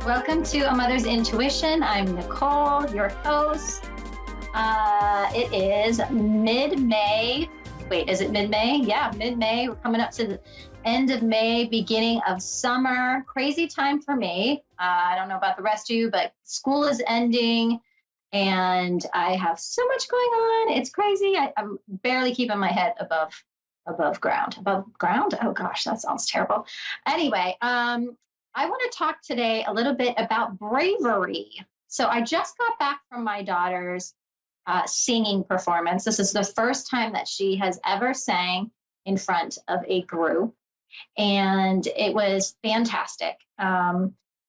Welcome to A Mother's Intuition. I'm Nicole, your host. It is mid-May. Wait, is it mid-May? Yeah, mid-May. We're coming up to the end of May, beginning of summer. Crazy time for me. I don't know about the rest of you, but school is ending and I have so much going on. It's crazy. I'm barely keeping my head above ground. Above ground? Oh gosh, that sounds terrible. Anyway, I want to talk today a little bit about bravery. So I just got back from my daughter's singing performance. This is the first time that she has ever sang in front of a group, and it was fantastic.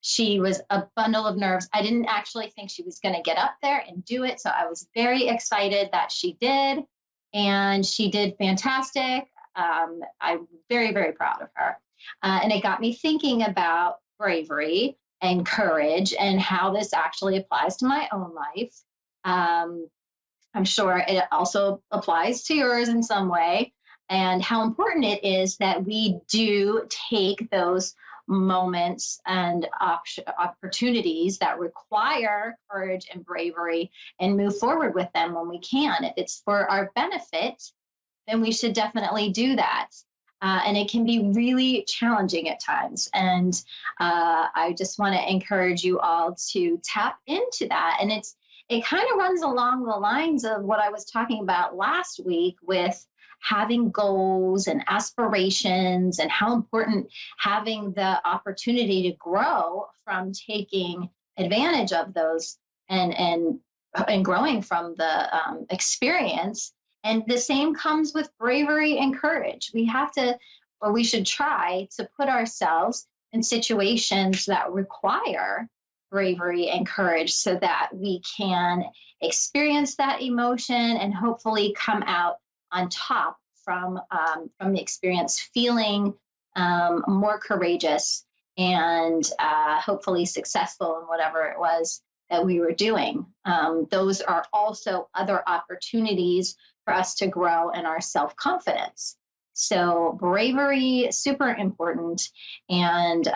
She was a bundle of nerves. I didn't actually think she was going to get up there and do it, so I was very excited that she did, and she did fantastic. I'm very, very proud of her. And it got me thinking about bravery and courage and how this actually applies to my own life. I'm sure it also applies to yours in some way, and how important it is that we do take those moments and opportunities that require courage and bravery and move forward with them when we can. If it's for our benefit, then we should definitely do that. And it can be really challenging at times. And I just want to encourage you all to tap into that. And it kind of runs along the lines of what I was talking about last week with having goals and aspirations, and how important having the opportunity to grow from taking advantage of those, and growing from the experience. And the same comes with bravery and courage. We have to, or we should try to put ourselves in situations that require bravery and courage so that we can experience that emotion and hopefully come out on top from the experience feeling more courageous and hopefully successful in whatever it was that we were doing. Those are also other opportunities for us to grow in our self-confidence. So bravery, super important, and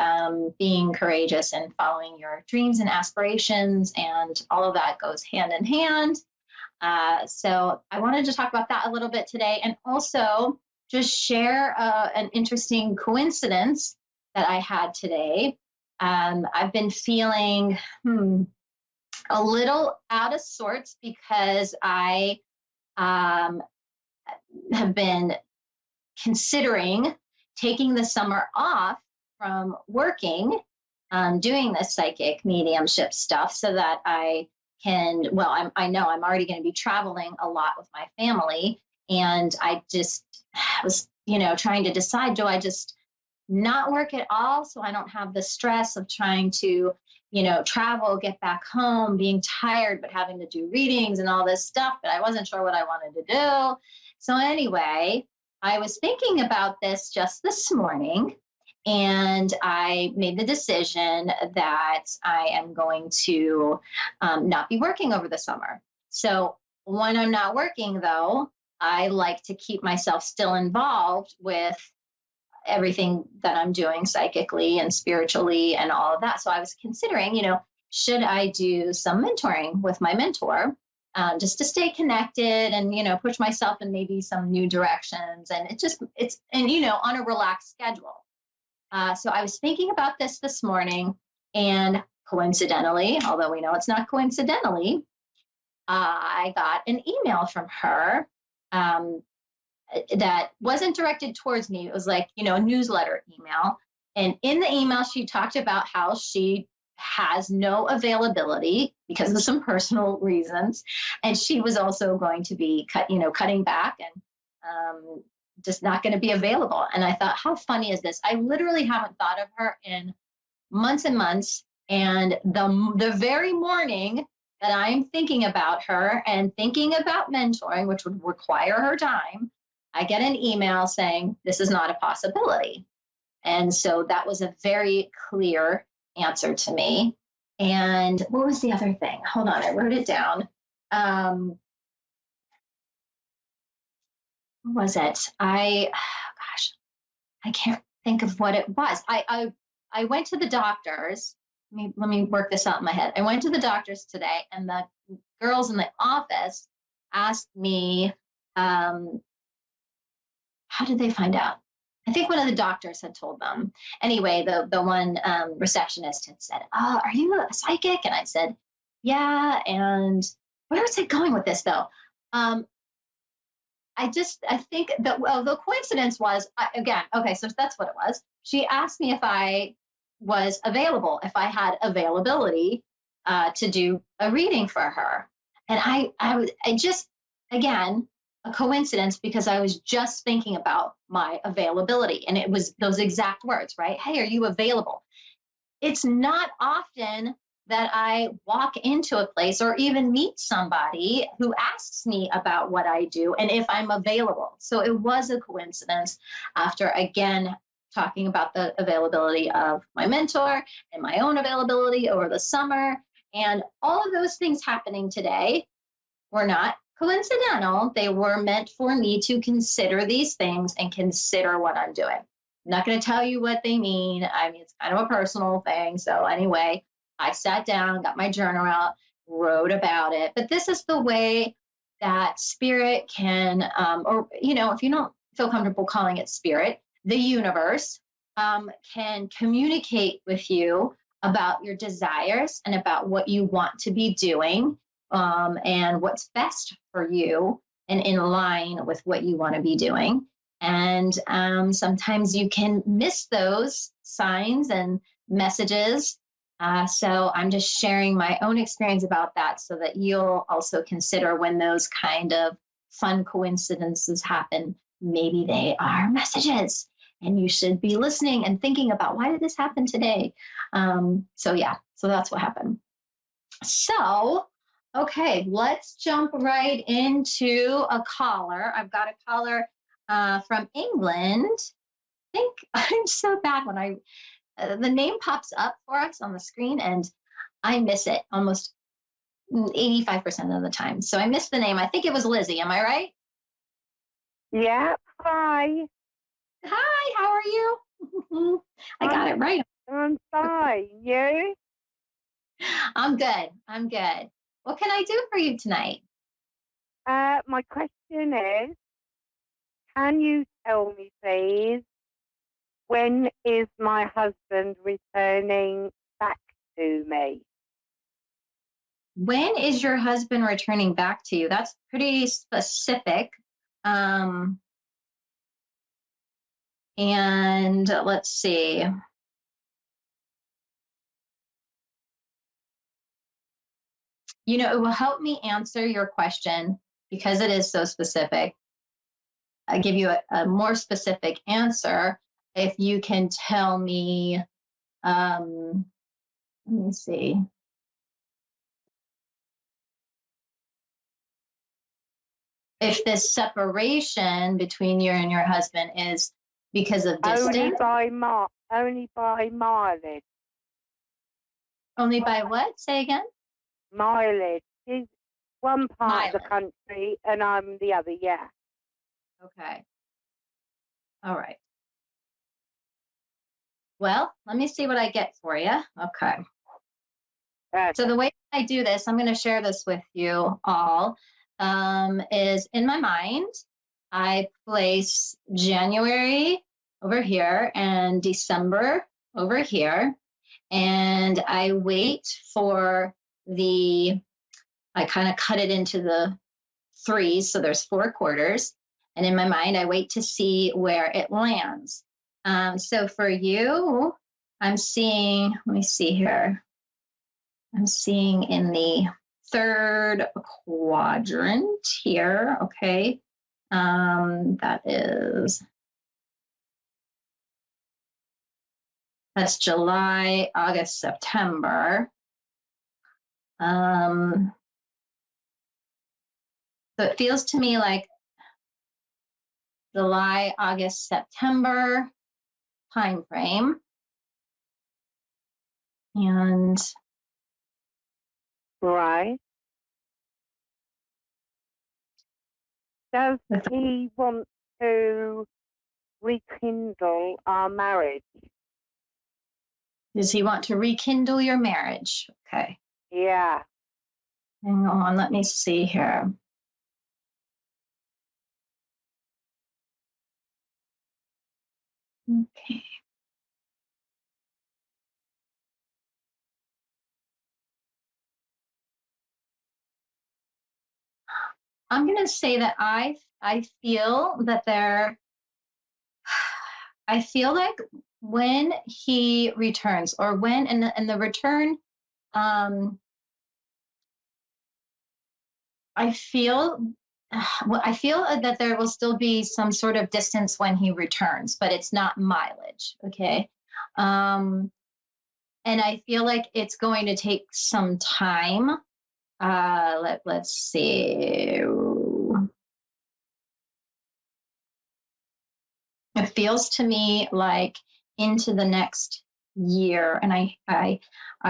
being courageous and following your dreams and aspirations, and all of that goes hand in hand. So I wanted to talk about that a little bit today, and also just share an interesting coincidence that I had today. I've been feeling a little out of sorts because I have been considering taking the summer off from working, doing this psychic mediumship stuff so that I can, well, I know I'm already going to be traveling a lot with my family. And I just was, trying to decide, do I just not work at all so I don't have the stress of trying to, travel, get back home, being tired, but having to do readings and all this stuff. But I wasn't sure what I wanted to do. So anyway, I was thinking about this just this morning, and I made the decision that I am going to not be working over the summer. So when I'm not working, though, I like to keep myself still involved with everything that I'm doing psychically and spiritually and all of that. So I was considering, should I do some mentoring with my mentor, just to stay connected and, push myself in maybe some new directions. And on a relaxed schedule. So I was thinking about this morning, and coincidentally, although we know it's not coincidentally, I got an email from her that wasn't directed towards me. It was like, a newsletter email. And in the email, she talked about how she has no availability because of some personal reasons. And she was also going to be cutting back and just not going to be available. And I thought, how funny is this? I literally haven't thought of her in months and months. And the very morning that I'm thinking about her and thinking about mentoring, which would require her time, I get an email saying this is not a possibility. And so that was a very clear answer to me. And what was the other thing? Hold on, I wrote it down. What was it? I can't think of what it was. I went to the doctor's let me work this out in my head. I went to the doctor's today, and the girls in the office asked me, how did they find out? I think one of the doctors had told them. Anyway, the one receptionist had said, "Oh, are you a psychic?" And I said, "Yeah." And where was I going with this though? Um, I think that, well, the coincidence was, again, okay, so that's what it was. She asked me if I was available, if I had availability to do a reading for her. And I just, again, a coincidence, because I was just thinking about my availability, and it was those exact words, right? Hey, are you available? It's not often that I walk into a place or even meet somebody who asks me about what I do and if I'm available. So it was a coincidence, after again talking about the availability of my mentor and my own availability over the summer, and all of those things happening today were not coincidental. They were meant for me to consider these things and consider what I'm doing. I'm not going to tell you what they mean. I mean, it's kind of a personal thing. So, anyway, I sat down, got my journal out, wrote about it. But this is the way that spirit can, or, if you don't feel comfortable calling it spirit, the universe can communicate with you about your desires and about what you want to be doing, and what's best for you and in line with what you want to be doing. And sometimes you can miss those signs and messages. So I'm just sharing my own experience about that, so that you'll also consider when those kind of fun coincidences happen. Maybe they are messages, and you should be listening and thinking about, why did this happen today? So yeah, so that's what happened. So, okay, let's jump right into a caller. I've got a caller from England. I think I'm so bad when the name pops up for us on the screen, and I miss it almost 85% of the time. So I missed the name. I think it was Lizzie. Am I right? Yeah, hi. Hi, how are you? I got it right. I'm fine. You? I'm good. I'm good. What can I do for you tonight? My question is, can you tell me, please, when is my husband returning back to me? When is your husband returning back to you? That's pretty specific. And let's see. It will help me answer your question, because it is so specific. I give you a more specific answer if you can tell me. Let me see. If this separation between you and your husband is because of distance. Only by mileage. Only by what? Say again? Mileage. He's one part of the country and I'm the other, yeah. Okay. All right. Well, let me see what I get for you. Okay. So the way I do this, I'm going to share this with you all, is in my mind, I place January over here and December over here. And I wait for I kind of cut it into the threes. So there's 4 quarters. And in my mind, I wait to see where it lands. So for you, I'm seeing, let me see here. I'm seeing in the 3rd quadrant here. Okay. That's July, August, September. So it feels to me like July, August, September time frame. And right. Does he want to rekindle our marriage? Does he want to rekindle your marriage? Okay. Yeah. Hang on, let me see here. Okay. I'm going to say that I feel that I feel like when he returns, or when in the return, um, I feel well, I feel that there will still be some sort of distance when he returns, but it's not mileage. Okay. Um, and I feel like it's going to take some time. Let's see. It feels to me like into the next year, and I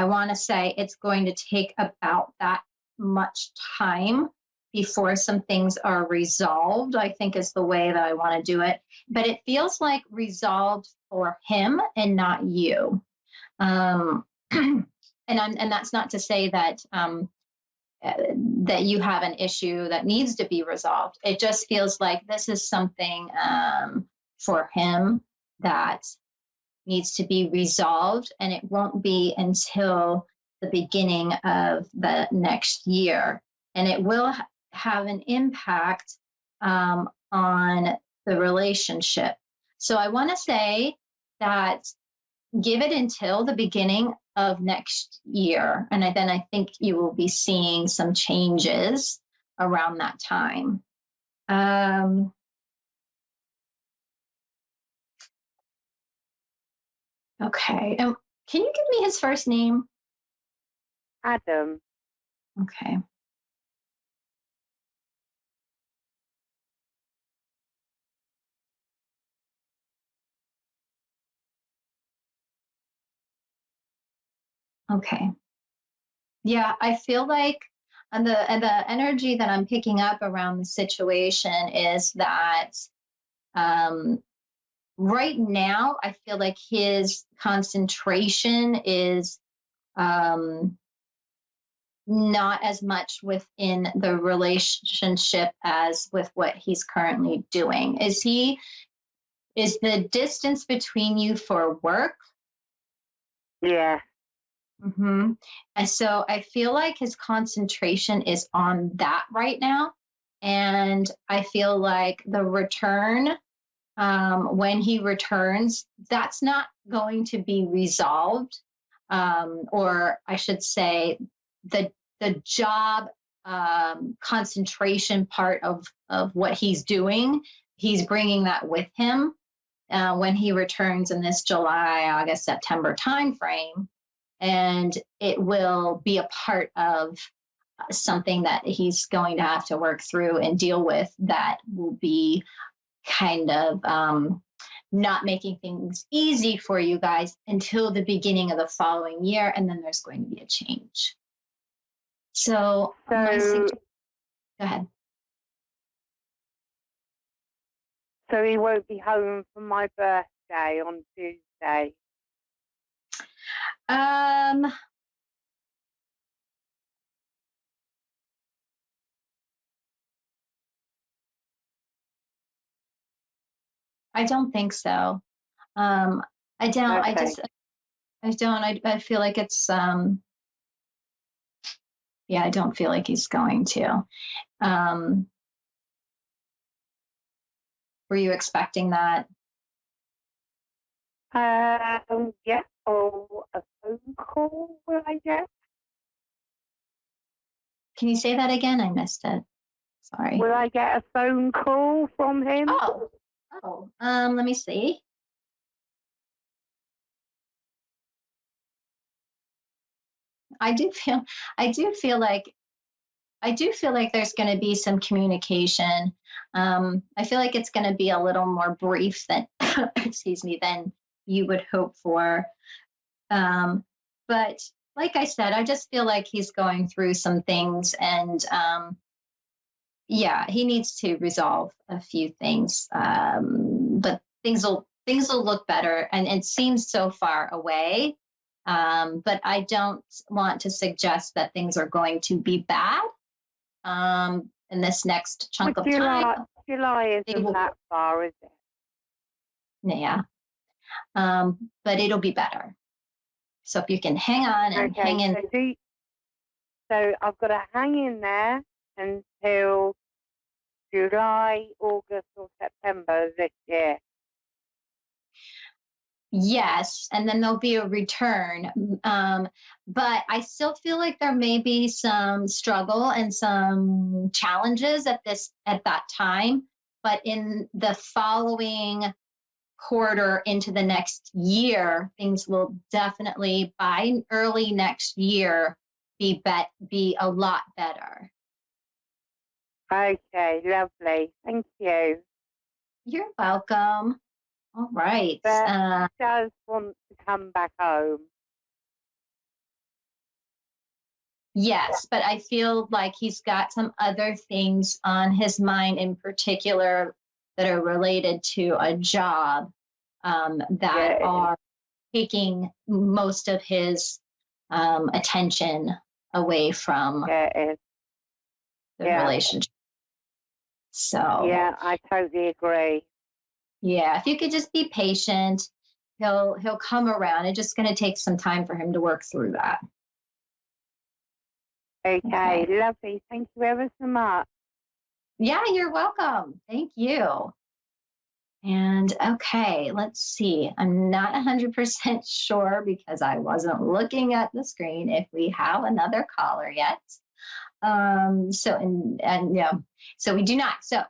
want to say it's going to take about that much time before some things are resolved, I think is the way that I want to do it. But it feels like resolved for him and not you. Um, and that's not to say that that you have an issue that needs to be resolved. It just feels like this is something for him that needs to be resolved, and it won't be until the beginning of the next year. And it will have an impact on the relationship. So I want to say that give it until the beginning of next year. And then I think you will be seeing some changes around that time. Okay. Can you give me his first name? Adam. Okay. Okay. Yeah, I feel like and the energy that I'm picking up around the situation is that um right now I feel like his concentration is um not as much within the relationship as with what he's currently doing. Is the distance between you for work? Yeah. Mm-hmm. And so I feel like his concentration is on that right now. And I feel like the return, when he returns, that's not going to be resolved. Or I should say, the job concentration part of what he's doing, he's bringing that with him when he returns in this July, August, September timeframe, and it will be a part of something that he's going to have to work through and deal with that will be kind of not making things easy for you guys until the beginning of the following year, and then there's going to be a change. So So, go ahead. so he won't be home for my birthday on Tuesday. Um, I don't think so. I don't. Okay. I don't. I feel like it's. Yeah, I don't feel like he's going to. Um, were you expecting that? Yeah. Oh, a phone call will I get? Can you say that again? I missed it. Sorry. Will I get a phone call from him? Oh. Let me see. I do feel. I do feel like. I do feel like there's going to be some communication. I feel like it's going to be a little more brief than, excuse me, than you would hope for. But like I said, I just feel like he's going through some things, and yeah, he needs to resolve a few things. But things will look better, and it seems so far away. But I don't want to suggest that things are going to be bad in this next chunk of time. July isn't that far, is it? Yeah. But it'll be better. So if you can hang on and hang in. So I've got to hang in there until July, August, or September this year. Yes, and then there'll be a return. But I still feel like there may be some struggle and some challenges at that time. But in the following quarter into the next year, things will definitely by early next year be a lot better. Okay, lovely. Thank you. You're welcome. All right. But he does want to come back home. Yes, but I feel like he's got some other things on his mind in particular that are related to a job that are taking most of his attention away from the relationship. So yeah, I totally agree. Yeah, if you could just be patient, he'll come around. It's just going to take some time for him to work through that. Okay, lovely. Thank you ever so much. Yeah, you're welcome. Thank you. And okay, let's see. I'm not 100% sure because I wasn't looking at the screen if we have another caller yet. So we do not. So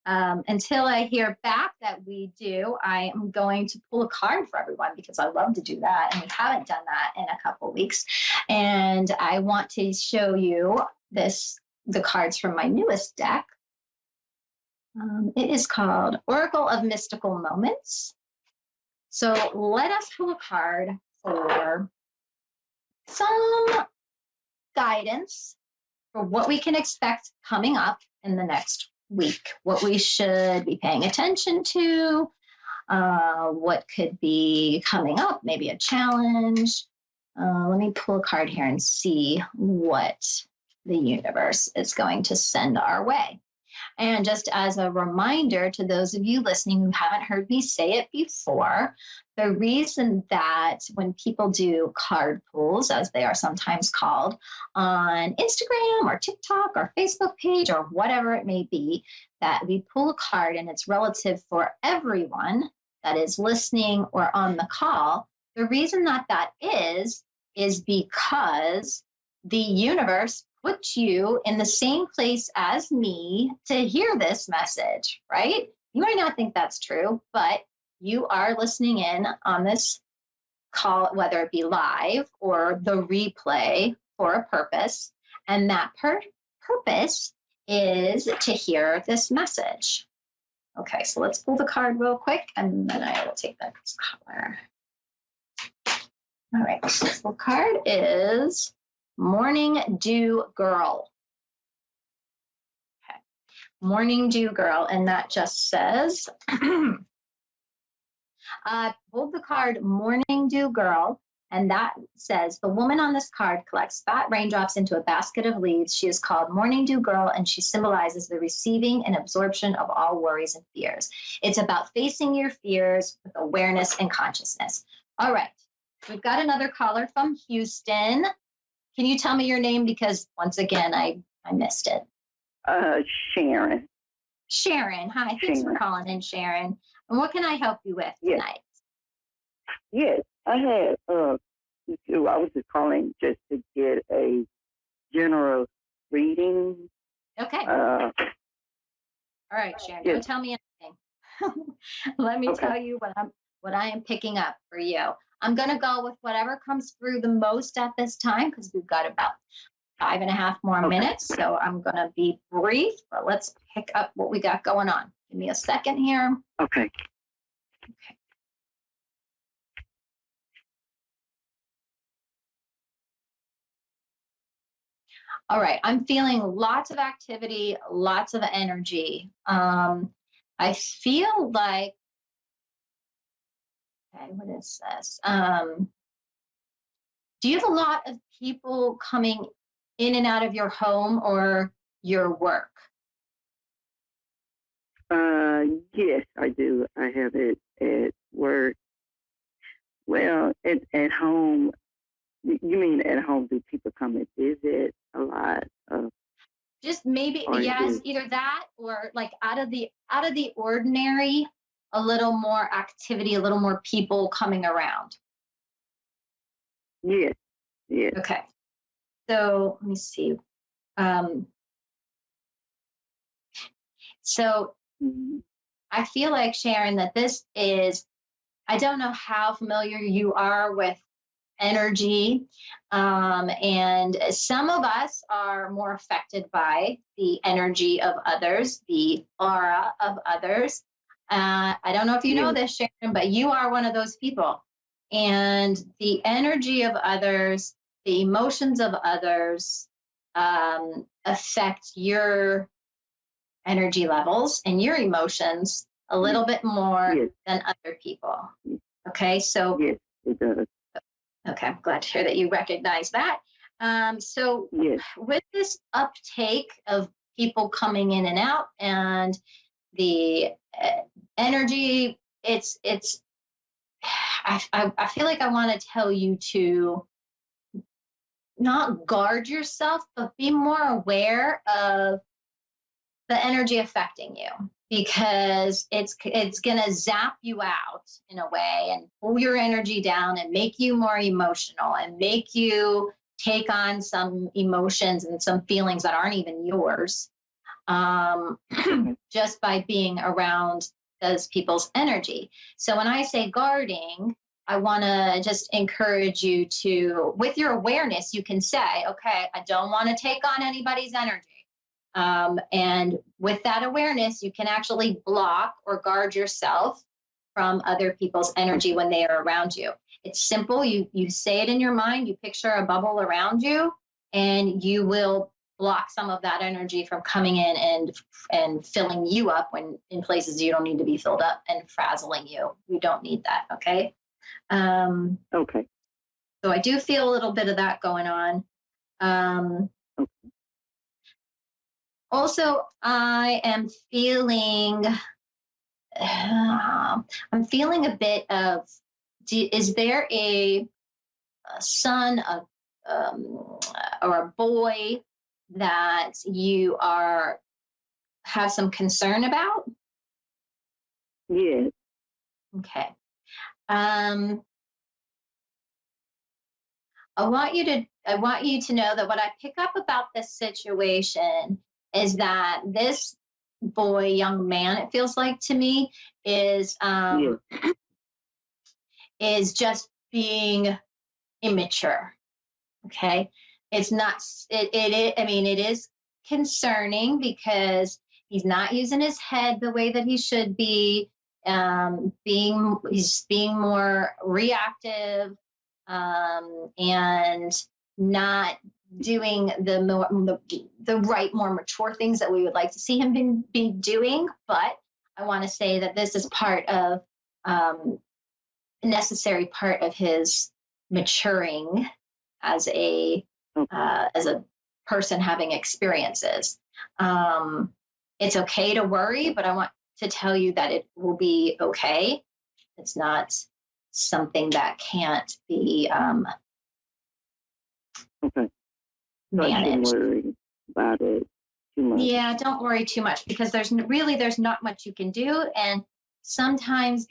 until I hear back that we do, I am going to pull a card for everyone because I love to do that. And we haven't done that in a couple of weeks. And I want to show you the cards from my newest deck. It is called Oracle of Mystical Moments. So let us pull a card for some guidance for what we can expect coming up in the next week, what we should be paying attention to, what could be coming up, maybe a challenge. Let me pull a card here and see what the universe is going to send our way. And just as a reminder to those of you listening who haven't heard me say it before, the reason that when people do card pulls, as they are sometimes called, on Instagram or TikTok or Facebook page or whatever it may be, that we pull a card and it's relative for everyone that is listening or on the call, the reason that is because the universe put you in the same place as me to hear this message, right? You might not think that's true, but you are listening in on this call, whether it be live or the replay, for a purpose. And that purpose is to hear this message. Okay, so let's pull the card real quick, and then I will take the color. All right, so the card is Morning Dew Girl. Okay, Morning Dew Girl, and that just says, pulled the card Morning Dew Girl, and that says, the woman on this card collects fat raindrops into a basket of leaves. She is called Morning Dew Girl, and she symbolizes the receiving and absorption of all worries and fears. It's about facing your fears with awareness and consciousness. All right, we've got another caller from Houston. Can you tell me your name? Because once again, I missed it. Sharon. Sharon. Hi. Thanks for calling in, Sharon. And what can I help you with tonight? Yes, I had I was just calling just to get a general reading. Okay. All right, Sharon. Don't tell me anything. Let me tell you what I am picking up for you. I'm going to go with whatever comes through the most at this time because we've got about 5.5 more minutes. So I'm going to be brief, but let's pick up what we got going on. Give me a second here. Okay. All right. I'm feeling lots of activity, lots of energy. I feel like, okay, what is this? Do you have a lot of people coming in and out of your home or your work? Yes, I do. I have it at work. Well, at home, you mean at home? Do people come and visit a lot? Just maybe, Or yes, is either that or like out of the ordinary, a little more activity, a little more people coming around. yes, yes. Okay. So let me see. Um, so Mhm. I feel like, Sharon, that this is, I don't know how familiar you are with energy. And some of us are more affected by the energy of others, the aura of others. I don't know if you know Yes, this, Sharon, but you are one of those people. And the energy of others, the emotions of others affect your energy levels and your emotions a yes, little bit more yes, than other people. yes, Okay, so yes, it does. okay, I'm glad to hear that you recognize that. So, Yes, with this uptake of people coming in and out and the energy, it's. I feel like I want to tell you to not guard yourself, but be more aware of the energy affecting you because it's gonna zap you out in a way and pull your energy down and make you more emotional and make you take on some emotions and some feelings that aren't even yours um, okay. just by being around those people's energy. So when I say guarding, I want to just encourage you to, with your awareness, you can say, okay, I don't want to take on anybody's energy. And with that awareness, you can actually block or guard yourself from other people's energy Okay. when they are around you. It's simple. You say it in your mind, you picture a bubble around you, and you will block some of that energy from coming in and filling you up when in places you don't need to be filled up and frazzling you. You don't need that. Okay. Um, Okay. so I do feel a little bit of that going on. Um, Okay. Also, I am feeling, I'm feeling a bit of, is there a son um, or a boy that you are have some concern about? Yes. Okay. Um, I want you to know that what I pick up about this situation is that this boy, young man, it feels like to me, is Yes. is just being immature. Okay. It's not, I mean, it is concerning because he's not using his head the way that he should be. He's being more reactive, and not doing the right, more mature things that we would like to see him be doing. But I want to say that this is part of, um, necessary part of his maturing as Okay. as a person having experiences. Um, it's okay to worry, but I want to tell you that it will be okay. It's not something that can't be Okay. So I shouldn't managed. worry about it too much. Yeah, don't worry too much because there's not much you can do. And sometimes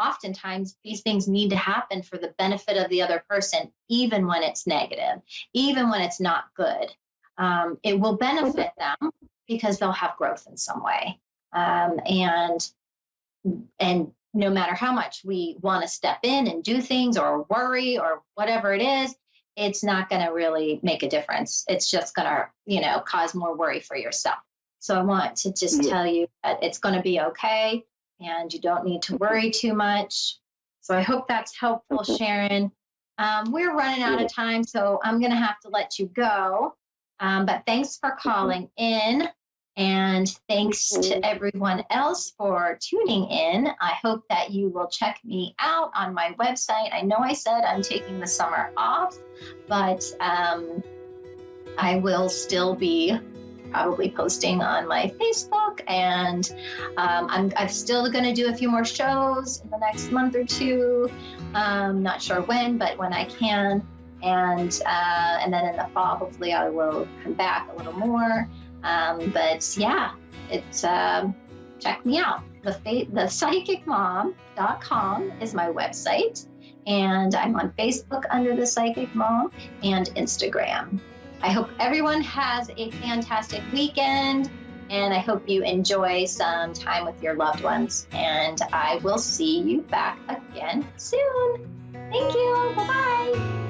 oftentimes these things need to happen for the benefit of the other person, even when it's negative, even when it's not good. It will Okay. benefit them because they'll have growth in some way. And no matter how much we want to step in and do things or worry or whatever it is, it's not going to really make a difference. It's just going to, cause more worry for yourself. So I want to just Yes. tell you that it's going to be okay and you don't need to Okay. worry too much. So I hope that's helpful, Okay. Sharon. We're running out Yeah. of time, so I'm going to have to let you go. But thanks for Okay. calling in. And thanks to everyone else for tuning in. I hope that you will check me out on my website. I know I said I'm taking the summer off, but I will still be probably posting on my Facebook, and I'm still going to do a few more shows in the next month or two. Not sure when, but when I can. And then in the fall, hopefully I will come back a little more. But yeah, it's check me out. The psychicmom.com is my website, and I'm on Facebook under The Psychic Mom and Instagram. I hope everyone has a fantastic weekend, and I hope you enjoy some time with your loved ones. And I will see you back again soon. Thank you. Bye-bye.